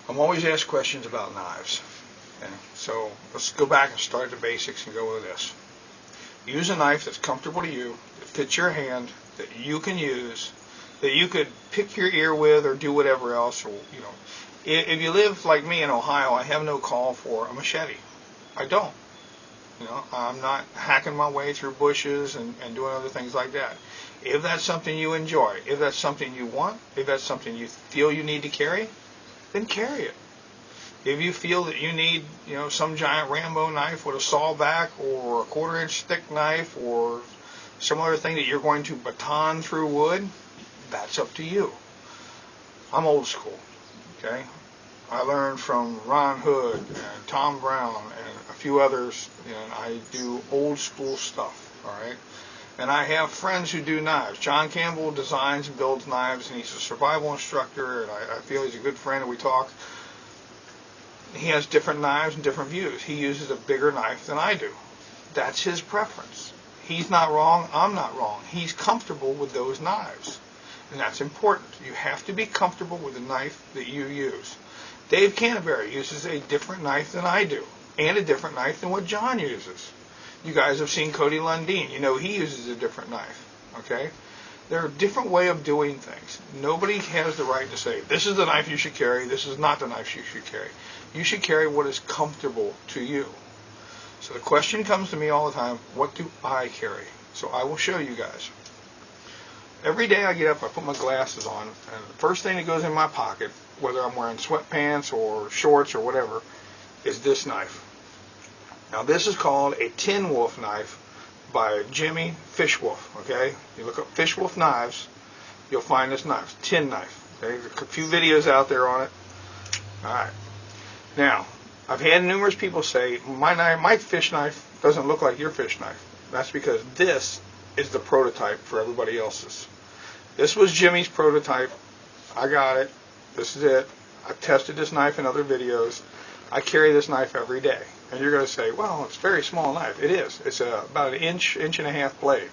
I'm always asked questions about knives. Okay? So let's go back and start at the basics and go with this. Use a knife that's comfortable to you, that fits your hand, that you can use, that you could pick your ear with or do whatever else. Or, you know, if you live like me in Ohio, I have no call for a machete. I don't. You know, I'm not hacking my way through bushes and doing other things like that. If that's something you enjoy, if that's something you want, if that's something you feel you need to carry, then carry it. If you feel that you need, you know, some giant Rambo knife with a saw back or a 1/4-inch thick knife or some other thing that you're going to baton through wood, that's up to you. I'm old school, okay? I learned from Ron Hood and Tom Brown and a few others, and I do old school stuff, all right? And I have friends who do knives. John Campbell designs and builds knives, and he's a survival instructor, and I feel he's a good friend, and we talk. He has different knives and different views. He uses a bigger knife than I do. That's his preference. He's not wrong, I'm not wrong. He's comfortable with those knives, and that's important. You have to be comfortable with the knife that you use. Dave Canterbury uses a different knife than I do, and a different knife than what John uses. You guys have seen Cody Lundeen. You know he uses a different knife, okay? There are different ways of doing things. Nobody has the right to say, this is the knife you should carry, this is not the knife you should carry. You should carry what is comfortable to you. So the question comes to me all the time, what do I carry? So I will show you guys. Every day I get up, I put my glasses on, and the first thing that goes in my pocket, whether I'm wearing sweatpants or shorts or whatever, is this knife. Now this is called a Tinwolf knife by Jimmy Fishwolf, okay? You look up Fishwolf knives, you'll find this knife, tin knife. Okay? There's a few videos out there on it. Alright. Now, I've had numerous people say, my fish knife doesn't look like your fish knife. That's because this is the prototype for everybody else's. This was Jimmy's prototype. I got it. This is it. I've tested this knife in other videos. I carry this knife every day. And you're going to say, well, it's a very small knife. It is. It's about an inch and a half blade.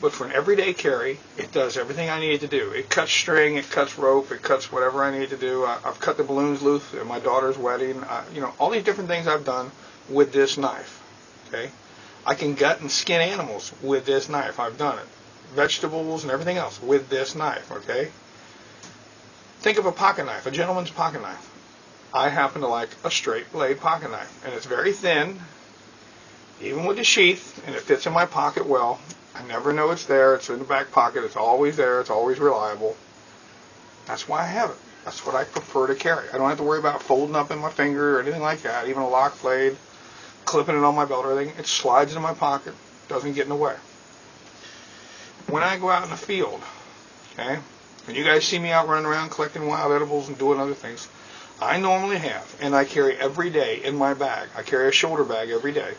But for an everyday carry, it does everything I need it to do. It cuts string, it cuts rope, it cuts whatever I need to do. I've cut the balloons loose at my daughter's wedding. You know, all these different things I've done with this knife. Okay, I can gut and skin animals with this knife. I've done it. Vegetables and everything else with this knife. Okay. Think of a pocket knife, a gentleman's pocket knife. I happen to like a straight blade pocket knife, and it's very thin, even with the sheath, and it fits in my pocket well. I never know it's there. It's in the back pocket. It's always there. It's always reliable. That's why I have it. That's what I prefer to carry. I don't have to worry about folding up in my finger or anything like that. Even a lock blade, clipping it on my belt or everything. It slides in my pocket. Doesn't get in the way. When I go out in the field, okay, when you guys see me out running around collecting wild edibles and doing other things, I normally have, and I carry every day in my bag. I carry a shoulder bag every day.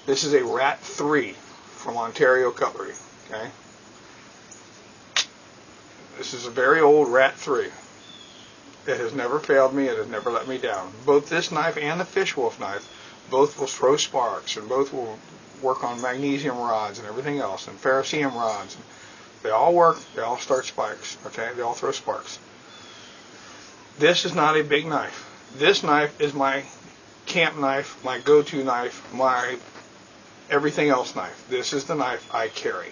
This is a Rat 3 from Ontario Cutlery. Okay, this is a very old Rat 3. It has never failed me. It has never let me down. Both this knife and the Fishwolf knife, both will throw sparks, and both will work on magnesium rods and everything else, and ferrocerium rods. They all work. They all start spikes. Okay, they all throw sparks. This is not a big knife. This knife is my camp knife, my go-to knife, my everything else knife. This is the knife I carry.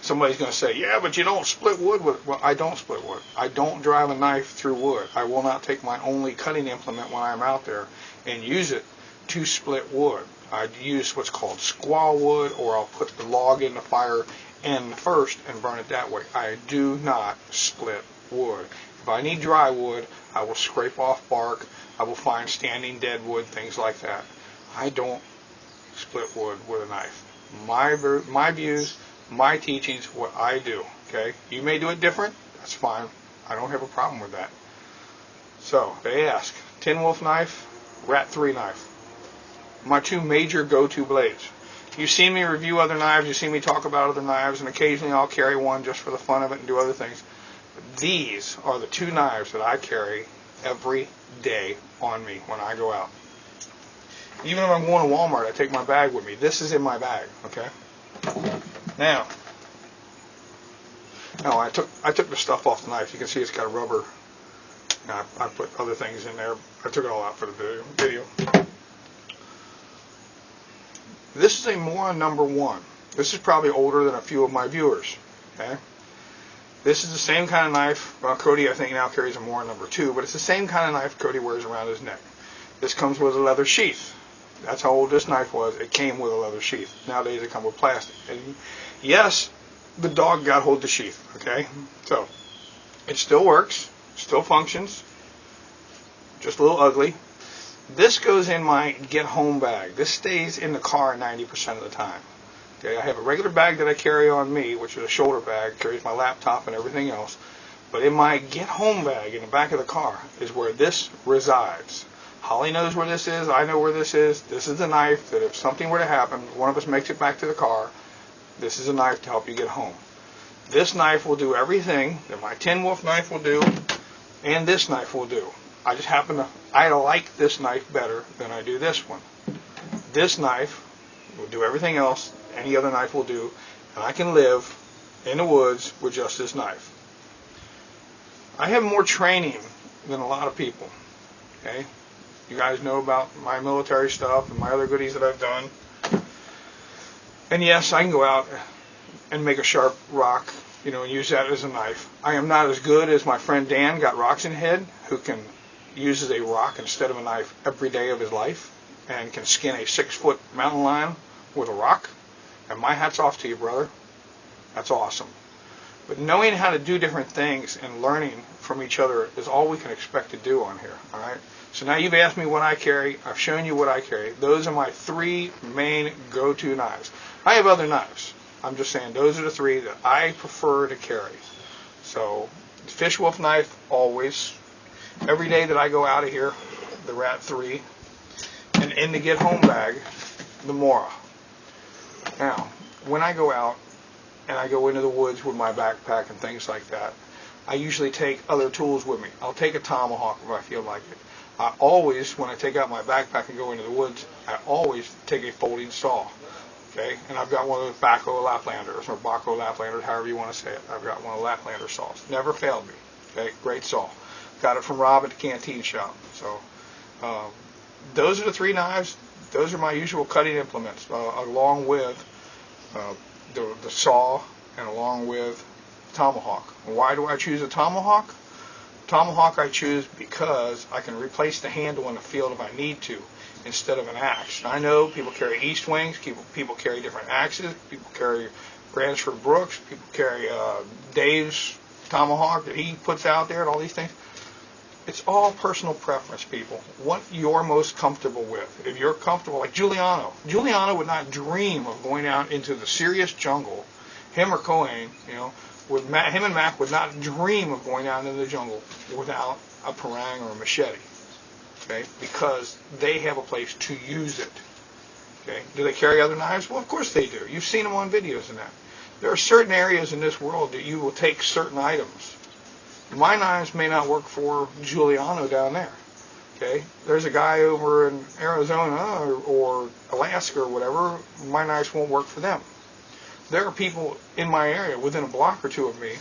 Somebody's going to say, yeah, but you don't split wood with it. Well, I don't split wood. I don't drive a knife through wood. I will not take my only cutting implement when I'm out there and use it to split wood. I use what's called squaw wood, or I'll put the log in the fire end first and burn it that way. I do not split wood. If I need dry wood, I will scrape off bark. I will find standing dead wood, things like that. I don't split wood with a knife. My views, my teachings, what I do. Okay, you may do it different. That's fine. I don't have a problem with that. So they ask, Tinwolf knife, Rat 3 knife. My two major go-to blades. You've seen me review other knives. You've seen me talk about other knives, and occasionally I'll carry one just for the fun of it and do other things. But these are the two knives that I carry every day on me when I go out. Even if I'm going to Walmart, I take my bag with me. This is in my bag, okay? Now I took the stuff off the knife. You can see it's got a rubber And I put other things in there. I took it all out for the video. This is a Mora number 1. This is probably older than a few of my viewers. Okay. This is the same kind of knife. Well, Cody, I think, now carries a Mora number 2, but it's the same kind of knife Cody wears around his neck. This comes with a leather sheath. That's how old this knife was. It came with a leather sheath. Nowadays, they come with plastic. And yes, the dog got hold of the sheath. Okay, so it still works, still functions. Just a little ugly. This goes in my get home bag. This stays in the car 90% of the time. Okay, I have a regular bag that I carry on me, which is a shoulder bag, carries my laptop and everything else. But in my get home bag in the back of the car is where this resides. Holly knows where this is. I know where this is. This is the knife that if something were to happen, one of us makes it back to the car, this is a knife to help you get home. This knife will do everything that my Tinwolf knife will do, and this knife will do. I just happen to, I like this knife better than I do this one. This knife will do everything else any other knife will do, and I can live in the woods with just this knife. I have more training than a lot of people. Okay, you guys know about my military stuff and my other goodies that I've done. And yes, I can go out and make a sharp rock, and use that as a knife. I am not as good as my friend Dan, got rocks in head, who can uses a rock instead of a knife every day of his life and can skin a 6-foot mountain lion with a rock. And my hat's off to you, brother. That's awesome. But knowing how to do different things and learning from each other is all we can expect to do on here. All right. So now you've asked me what I carry. I've shown you what I carry. Those are my 3 main go-to knives. I have other knives. I'm just saying those are the 3 that I prefer to carry. So Tinwolf knife always. Every day that I go out of here, the Rat 3, and in the get home bag, the Mora. Now, when I go out and I go into the woods with my backpack and things like that, I usually take other tools with me. I'll take a tomahawk if I feel like it. I always, when I take out my backpack and go into the woods, I always take a folding saw. Okay, and I've got one of those Baco Laplanders, or Baco Laplanders, however you want to say it. I've got one of the Laplander saws. Never failed me. Okay, great saw. Got it from Rob at the canteen shop. So those are the 3 knives. Those are my usual cutting implements, along with the saw and along with tomahawk. Why do I choose a tomahawk? Tomahawk I choose because I can replace the handle in the field if I need to instead of an axe. I know people carry East Wings, people carry different axes, people carry Bransford Brooks, people carry Dave's tomahawk that he puts out there and all these things. It's all personal preference, people. What you're most comfortable with. If you're comfortable, like Giuliano would not dream of going out into the serious jungle. Him or Cohen, him and Mac would not dream of going out into the jungle without a parang or a machete. Okay, because they have a place to use it. Okay, do they carry other knives? Well, of course they do. You've seen them on videos and that. There are certain areas in this world that you will take certain items. My knives may not work for Giuliano down there. Okay, there's a guy over in Arizona or Alaska or whatever. My knives won't work for them. There are people in my area within a block or 2 of me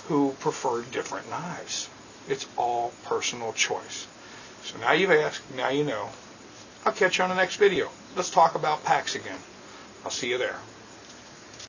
who prefer different knives. It's all personal choice. So now you've asked, now you know. I'll catch you on the next video. Let's talk about packs again. I'll see you there.